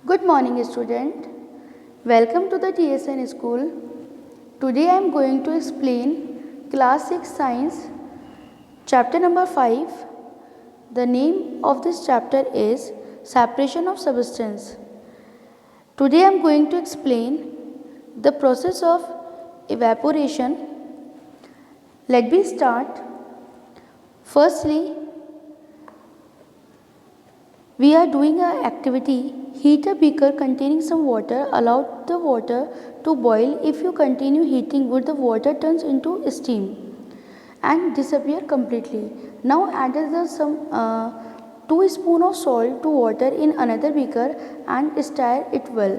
Good morning, student. Welcome to the TSN school. Today I am going to explain class 6 science chapter number 5. The name of this chapter is separation of substance. Today I am going to explain the process of evaporation. Let me start. Firstly, we are doing an activity. Heat a beaker containing some water. Allow the water to boil. If you continue heating wood, the water turns into steam and disappear completely. Now add some 2 spoon of salt to water in another beaker and stir it well.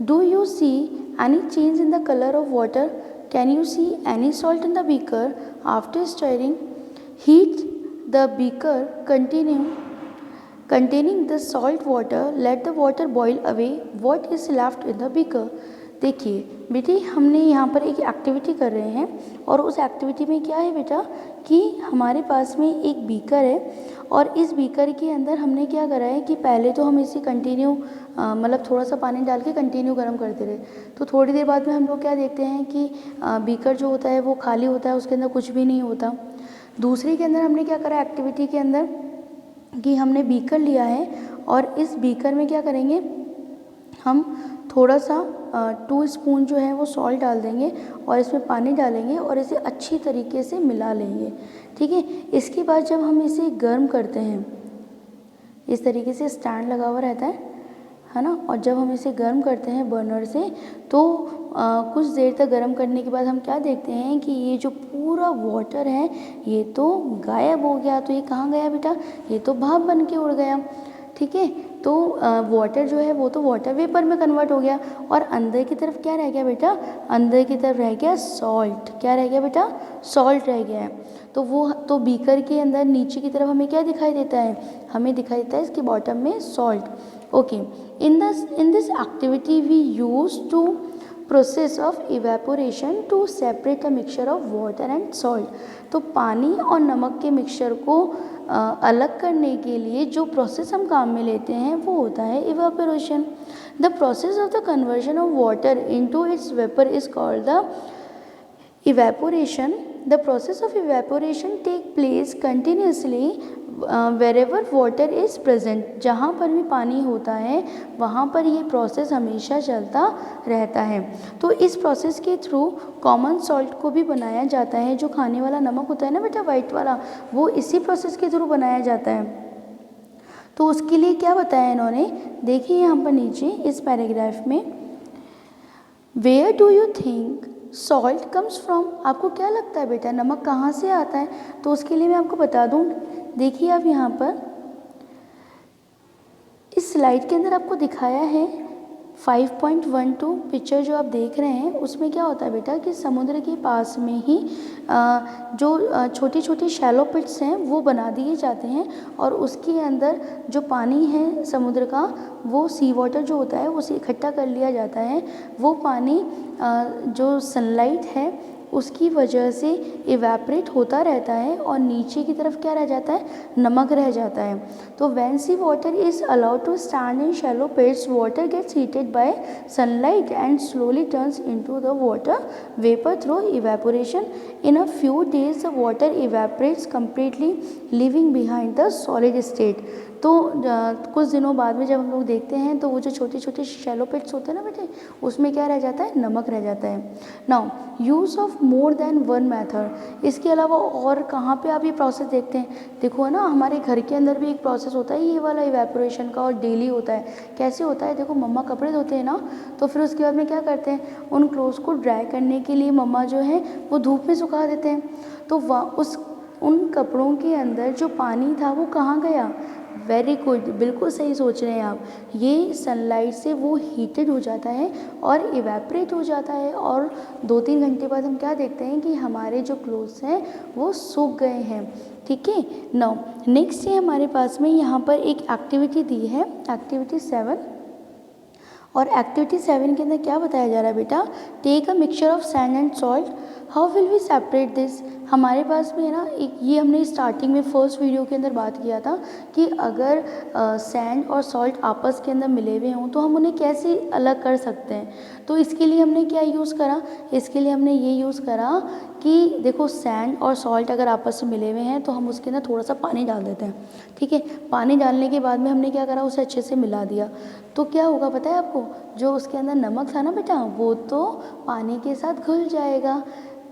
Do you see any change in the color of water? Can you see any salt in the beaker? After stirring, heat the beaker containing the salt water. Let the water boil away. What is left in the beaker? देखिए बेटे, हमने यहाँ पर एक activity कर रहे हैं और उस एक्टिविटी में क्या है बेटा कि हमारे पास में एक बीकर है और इस बीकर के अंदर हमने क्या करा है कि पहले तो हम इसे कंटिन्यू मतलब थोड़ा सा पानी डाल के कंटिन्यू गर्म करते रहे। तो थोड़ी देर बाद में हम लोग क्या देखते हैं कि बीकर जो होता है वो खाली होता है, उसके अंदर कुछ भी नहीं होता। दूसरे के अंदर हमने क्या करा एक्टिविटी के अंदर कि हमने बीकर लिया है और इस बीकर में क्या करेंगे, हम थोड़ा सा 2 स्पून जो है वो सॉल्ट डाल देंगे और इसमें पानी डालेंगे और इसे अच्छी तरीके से मिला लेंगे। ठीक है। इसके बाद जब हम इसे गर्म करते हैं, इस तरीके से स्टैंड लगा हुआ रहता है ना, और जब हम इसे गर्म करते हैं बर्नर से तो कुछ देर तक गर्म करने के बाद हम क्या देखते हैं कि ये जो पूरा वाटर है ये तो गायब हो गया। तो ये कहाँ गया बेटा? ये तो भाप बन के उड़ गया। ठीक है। तो वाटर जो है वो तो वाटर वेपर में कन्वर्ट हो गया और अंदर की तरफ क्या रह गया बेटा? अंदर की तरफ रह गया सॉल्ट। क्या रह गया बेटा? सॉल्ट रह गया है। तो बीकर के अंदर नीचे की तरफ हमें क्या दिखाई देता है? हमें दिखाई देता है इसके बॉटम में salt. Okay. In this activity we use to process of evaporation to separate a mixture of water and salt. तो पानी और नमक के मिक्सचर को अलग करने के लिए जो प्रोसेस हम काम में लेते हैं वो होता है evaporation. The process of the conversion of water into its vapour is called the evaporation. The process of evaporation take place continuously wherever water is present. जहाँ पर भी पानी होता है वहाँ पर ये प्रोसेस हमेशा चलता रहता है। तो इस प्रोसेस के थ्रू कॉमन सॉल्ट को भी बनाया जाता है। जो खाने वाला नमक होता है ना बेटा, वाइट वाला, वो इसी प्रोसेस के थ्रू बनाया जाता है। तो उसके लिए क्या बताया इन्होंने, देखिए यहाँ पर नीचे इस पैराग्राफ में, where do you think salt comes from. आपको क्या लगता है बेटा नमक कहाँ से आता है? तो उसके लिए मैं आपको बता दूँ, देखिए आप यहाँ पर इस स्लाइड के अंदर आपको दिखाया है 5.12 पिक्चर जो आप देख रहे हैं उसमें क्या होता है बेटा कि समुद्र के पास में ही जो छोटे छोटे शैलो पिट्स हैं वो बना दिए जाते हैं और उसके अंदर जो पानी है समुद्र का वो सी वाटर जो होता है उसे इकट्ठा कर लिया जाता है। वो पानी जो सनलाइट है उसकी वजह से इवेपरेट होता रहता है और नीचे की तरफ क्या रह जाता है? नमक रह जाता है। तो when sea water is allowed to stand in shallow pits, water gets heated by sunlight and slowly turns into the water vapour through evaporation. In a few days the water evaporates completely living behind the solid state. तो कुछ दिनों बाद में जब हम लोग देखते हैं तो वो जो छोटे छोटे शैलो पिट्स होते हैं ना बेटे, उसमें क्या रह जाता है? नमक रह जाता है। Now use of more than one method. इसके अलावा और कहाँ पे आप ये प्रोसेस देखते हैं? देखो ना, हमारे घर के अंदर भी एक प्रोसेस होता है ये वाला इवेपोरेशन का और डेली होता है। कैसे होता है? देखो मम्मा कपड़े धोते हैं ना, तो फिर उसके बाद में क्या करते हैं, उन क्लोथ्स को ड्राई करने के लिए मम्मा जो है वो धूप में सुखा देते हैं। तो उन कपड़ों के अंदर जो पानी था वो कहाँ गया? वेरी गुड, बिल्कुल सही सोच रहे हैं आप। ये सनलाइट से वो हीटेड हो जाता है और इवेपरेट हो जाता है और 2-3 घंटे बाद हम क्या देखते हैं कि हमारे जो क्लोथ्स हैं वो सूख गए हैं। ठीक है। नाउ नेक्स्ट है हमारे पास में यहाँ पर एक एक्टिविटी दी है, एक्टिविटी 7। और एक्टिविटी 7 के अंदर क्या बताया जा रहा है बेटा? Take a mixture of sand and salt how will we separate this. हमारे पास में है ना एक, ये हमने स्टार्टिंग में फर्स्ट वीडियो के अंदर बात किया था कि अगर सैंड और सॉल्ट आपस के अंदर मिले हुए हों तो हम उन्हें कैसे अलग कर सकते हैं। तो इसके लिए हमने क्या यूज़ करा, इसके लिए हमने ये यूज़ करा कि देखो सैंड और सॉल्ट अगर आपस में मिले हुए हैं तो हम उसके अंदर थोड़ा सा पानी डाल देते हैं, ठीक है। पानी डालने के बाद में हमने क्या करा, उसे अच्छे से मिला दिया। तो क्या होगा पता है आपको, जो उसके अंदर नमक था ना बेटा, वो तो पानी के साथ घुल जाएगा।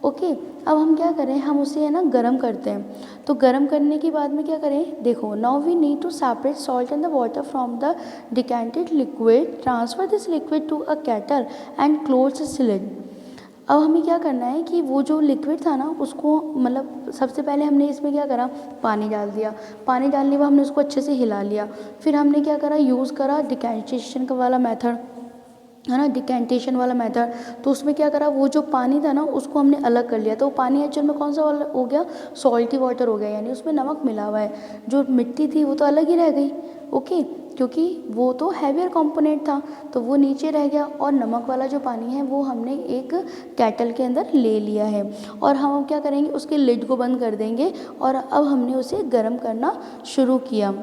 ओके, अब हम क्या करें, हम उसे है ना गरम करते हैं। तो गरम करने के बाद में क्या करें, देखो now we need to separate salt and the water from the decanted liquid, transfer this liquid to a kettle and close the lid. अब हमें क्या करना है कि वो जो लिक्विड था ना उसको, मतलब सबसे पहले हमने इसमें क्या करा, पानी डाल दिया। पानी डालने के बाद हमने उसको अच्छे से हिला लिया। फिर हमने क्या करा, यूज़ करा डिकेंटेशन का वाला मेथड, है ना, डिकेंटेशन वाला मेथड। तो उसमें क्या करा, वो जो पानी था ना उसको हमने अलग कर लिया। तो वो पानी एक्चुअल में कौन सा वाला हो गया, सॉल्टी वाटर हो गया, यानी उसमें नमक मिला हुआ है। जो मिट्टी थी वो तो अलग ही रह गई, ओके, क्योंकि वो तो हैवियर कंपोनेंट था तो वो नीचे रह गया। और नमक वाला जो पानी है वो हमने एक केटल के अंदर ले लिया है। और हम क्या करेंगे, उसके लिड को बंद कर देंगे और अब हमने उसे गर्म करना शुरू किया।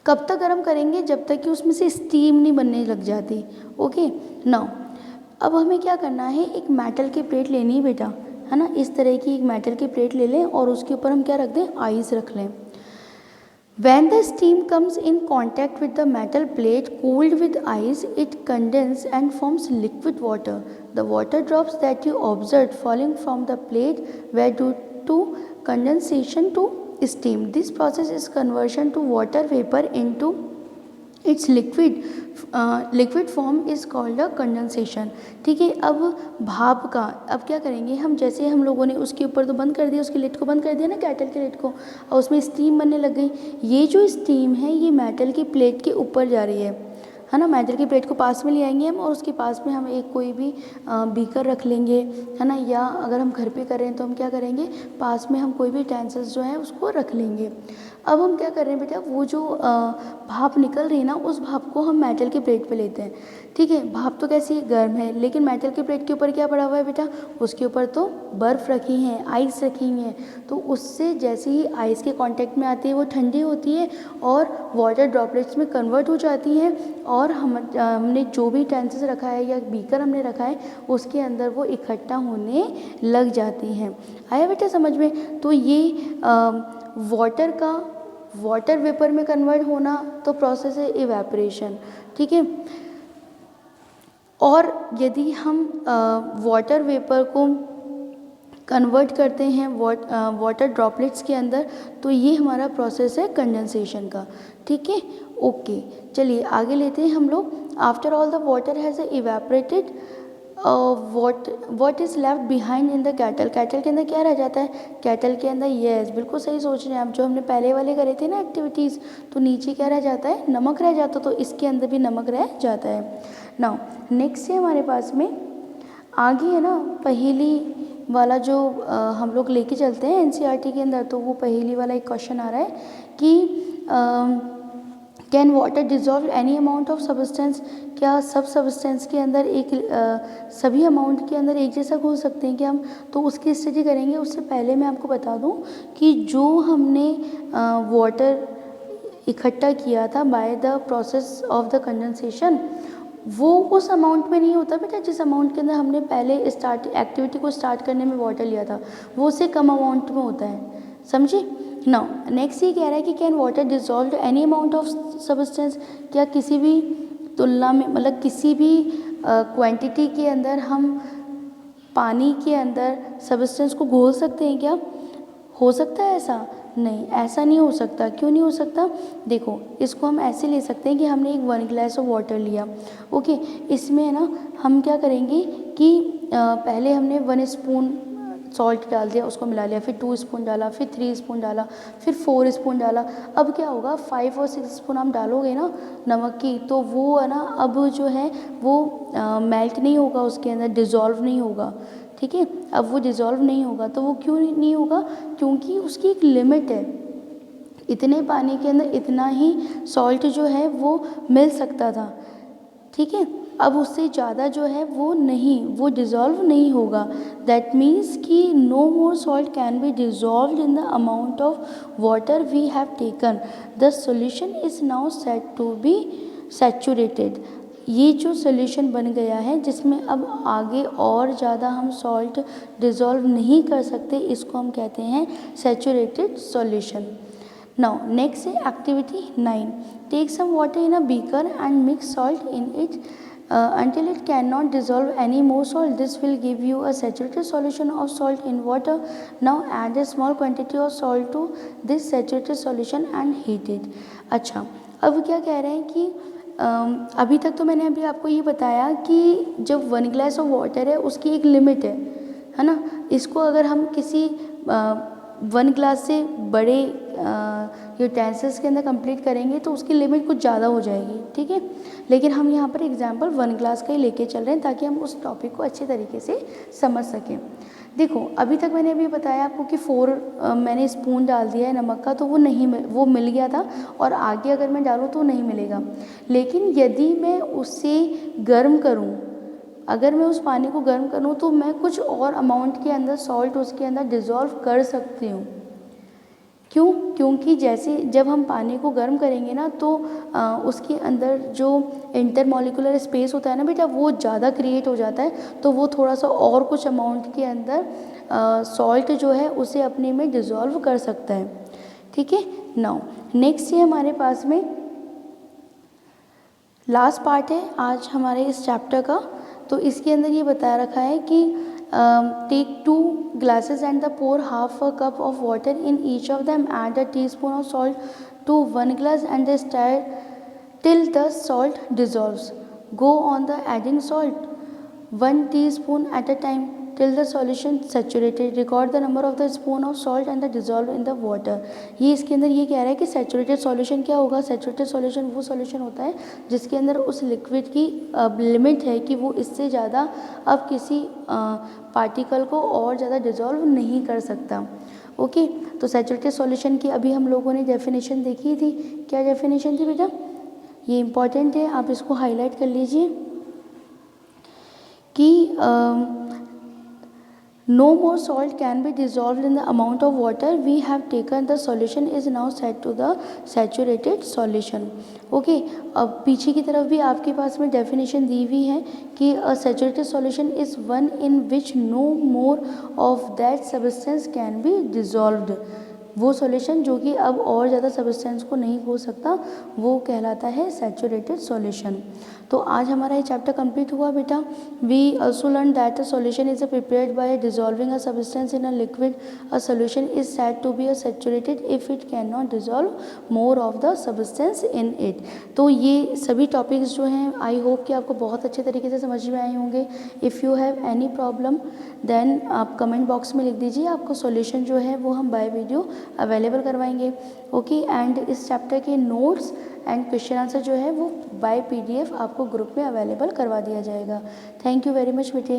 कब तक गर्म करेंगे, जब तक कि उसमें से स्टीम नहीं बनने लग जाती। ओके, नाउ अब हमें क्या करना है, एक मेटल की प्लेट लेनी है बेटा, है ना। इस तरह की एक मेटल की प्लेट ले लें और उसके ऊपर हम क्या रख दें, आइस रख लें। When the steam comes in contact with the metal plate cooled with ice, it condenses and forms liquid water. The water drops that you observed falling from the plate were due to condensation to steam. This process is conversion to water vapor into its liquid form is called a condensation, ठीक है। अब भाप का, अब क्या करेंगे हम, जैसे हम लोगों ने उसके ऊपर तो बंद कर दिया, उसके लिड को बंद कर दिया ना, केटल के लिड को, और उसमें स्टीम बनने लग गई। ये जो स्टीम है ये मेटल की प्लेट के ऊपर जा रही है ना। मेटल की प्लेट को पास में ले आएंगे हम और उसके पास में हम एक कोई भी बीकर रख लेंगे, है ना। या अगर हम घर पे कर रहे हैं तो हम क्या करेंगे, पास में हम कोई भी टेंसल्स जो है उसको रख लेंगे। अब हम क्या कर रहे हैं बेटा, वो जो भाप निकल रही है ना, उस भाप को हम मेटल की प्लेट पे लेते हैं, ठीक है। भाप तो कैसी है, गर्म है, लेकिन मेटल की प्लेट के ऊपर क्या पड़ा हुआ है बेटा, उसके ऊपर तो बर्फ़ रखी है, आइस रखी हुई है। तो उससे जैसे ही आइस के कांटेक्ट में आती है वो ठंडी होती है और वाटर ड्रॉपलेट्स में कन्वर्ट हो जाती है। और हमने जो भी टेंसेस रखा है या बीकर हमने रखा है उसके अंदर वो इकट्ठा होने लग जाती हैं। आया बेटा समझ में। तो ये वाटर का वाटर वेपर में कन्वर्ट होना तो प्रोसेस है इवेपोरेशन, ठीक है। और यदि हम वाटर वेपर को कन्वर्ट करते हैं वाटर ड्रॉपलेट्स के अंदर तो ये हमारा प्रोसेस है कंडेंसेशन का, ठीक है। ओके, चलिए आगे लेते हैं हम लोग। After all the water has evaporated, what is left behind in the kettle. Kettle के अंदर क्या रह जाता है, केटल के अंदर, यस बिल्कुल सही सोच रहे हैं आप, जो हमने पहले वाले करे थे ना एक्टिविटीज़, तो नीचे क्या रह जाता है, नमक रह जाता, तो इसके अंदर भी नमक रह जाता है। नाउ नेक्स्ट है हमारे पास में आगे है ना, पहेली वाला जो हम लोग लेके चलते हैं एनसीईआरटी के अंदर, तो वो पहेली वाला एक क्वेश्चन आ रहा है कि can water dissolve any amount of substance. क्या सब सब्सटेंस के अंदर एक सभी अमाउंट के अंदर एक जैसा घोल सकते हैं क्या हम। तो उसकी स्टडी करेंगे। उससे पहले मैं आपको बता दूं कि जो हमने वाटर इकट्ठा किया था by the process of the condensation, वो उस अमाउंट में नहीं होता बेटा जिस अमाउंट के अंदर हमने पहले एक्टिविटी को स्टार्ट करने में वाटर लिया था, वो उससे कम अमाउंट में होता है, समझे। नाउ नेक्स्ट ये कह रहा है कि can water dissolve any amount of substance. क्या किसी भी तुलना में, मतलब किसी भी क्वांटिटी के अंदर हम पानी के अंदर सब्सटेंस को घोल सकते हैं क्या, हो सकता है ऐसा, नहीं ऐसा नहीं हो सकता। क्यों नहीं हो सकता, देखो इसको हम ऐसे ले सकते हैं कि हमने एक 1 ग्लास ऑफ वाटर लिया, ओके। इसमें है ना हम क्या करेंगे कि पहले हमने 1 स्पून सॉल्ट डाल दिया, उसको मिला लिया, फिर 2 स्पून डाला, फिर 3 स्पून डाला, फिर 4 स्पून डाला। अब क्या होगा, 5 और 6 स्पून हम डालोगे ना नमक की, तो वो है ना अब जो है वो मेल्ट नहीं होगा, उसके अंदर डिज़ोल्व नहीं होगा, ठीक है। अब वो डिज़ोल्व नहीं होगा, तो वो क्यों नहीं होगा, क्योंकि उसकी एक लिमिट है, इतने पानी के अंदर इतना ही सॉल्ट जो है वो मिल सकता था, ठीक है। अब उससे ज़्यादा जो है वो डिज़ोल्व नहीं होगा। दैट मीन्स कि no more salt can be dissolve in the amount of water we have taken. The solution is now set to be saturated. ये जो सोल्यूशन बन गया है जिसमें अब आगे और ज़्यादा हम सॉल्ट डिज़ोल्व नहीं कर सकते, इसको हम कहते हैं सैचुरेटेड सॉल्यूशन। नाउ नेक्स्ट है activity 9। Take some water in a beaker and mix salt in it until it cannot dissolve any more salt. This will give you a saturated solution of salt in water. Now add a small quantity of salt to this saturated solution and heat it. अच्छा, अब क्या कह रहे हैं कि अभी तक तो मैंने अभी आपको ये बताया कि जब 1 ग्लास ऑफ वाटर है उसकी एक लिमिट है ना। इसको अगर हम किसी 1 ग्लास से बड़े यूटेंसिल्स के अंदर कंप्लीट करेंगे तो उसकी लिमिट कुछ ज़्यादा हो जाएगी, ठीक है। लेकिन हम यहाँ पर एग्जांपल 1 ग्लास का ही लेके चल रहे हैं ताकि हम उस टॉपिक को अच्छे तरीके से समझ सकें। देखो अभी तक मैंने अभी बताया आपको कि 4 मैंने स्पून डाल दिया है नमक का, तो वो मिल गया था और आगे अगर मैं डालूँ तो नहीं मिलेगा। लेकिन यदि मैं उसे गर्म करूँ, अगर मैं उस पानी को गर्म करूँ तो मैं कुछ और अमाउंट के अंदर सॉल्ट उसके अंदर डिज़ोल्व कर सकती हूँ। क्यों? क्योंकि जैसे जब हम पानी को गर्म करेंगे ना तो उसके अंदर जो इंटरमॉलिक्यूलर स्पेस होता है ना बेटा, वो ज़्यादा क्रिएट हो जाता है, तो वो थोड़ा सा और कुछ अमाउंट के अंदर सॉल्ट जो है उसे अपने में डिज़ोल्व कर सकता है, ठीक है। नाउ नेक्स्ट है हमारे पास में लास्ट पार्ट है आज हमारे इस चैप्टर का। तो इसके अंदर ये बता रखा है कि take 2 glasses and pour half a cup of water in each of them. Add a teaspoon of salt to 1 glass and stir till the salt dissolves. Go on the adding salt 1 teaspoon at a time till the solution saturated. Record the number of the spoon of salt and the dissolve in the water. ये इसके अंदर ये कह रहा है कि saturated solution क्या होगा। सैचुरेटेड सॉल्यूशन वो सॉल्यूशन होता है जिसके अंदर उस लिक्विड की लिमिट है कि वो इससे ज़्यादा अब किसी पार्टिकल को और ज़्यादा डिज़ोल्व नहीं कर सकता। ओके, तो सैचुरेटेड सॉल्यूशन की अभी हम लोगों ने डेफिनेशन देखी थी। क्या डेफिनेशन थी बेटा? ये इम्पॉर्टेंट है, आप इसको हाईलाइट कर लीजिए कि no more salt can be dissolved in the amount of water we have taken. The solution is now set to the saturated solution. Okay, अब पीछे की तरफ भी आपके पास में डेफिनेशन दी हुई है कि a saturated solution is one in which no more of that substance can be dissolved. वो सॉल्यूशन जो कि अब और ज़्यादा सब्सटेंस को नहीं खो सकता, वो कहलाता है सैचुरेटेड सॉल्यूशन। तो आज हमारा ये चैप्टर कंप्लीट हुआ बेटा। We also learn that a solution is prepared by dissolving a substance in a liquid. A solution is said to be a saturated if it can not dissolve more of the substance in it. तो ये सभी topics जो हैं I hope कि आपको बहुत अच्छे तरीके से समझ में आए होंगे। If you have any problem then आप कमेंट बॉक्स में लिख दीजिए, आपको सॉल्यूशन जो है वो हम बाय वीडियो अवेलेबल करवाएंगे। ओके, एंड इस चैप्टर के नोट्स एंड क्वेश्चन आंसर जो है वो बाय PDF आपको ग्रुप में अवेलेबल करवा दिया जाएगा। थैंक यू वेरी मच बेटे।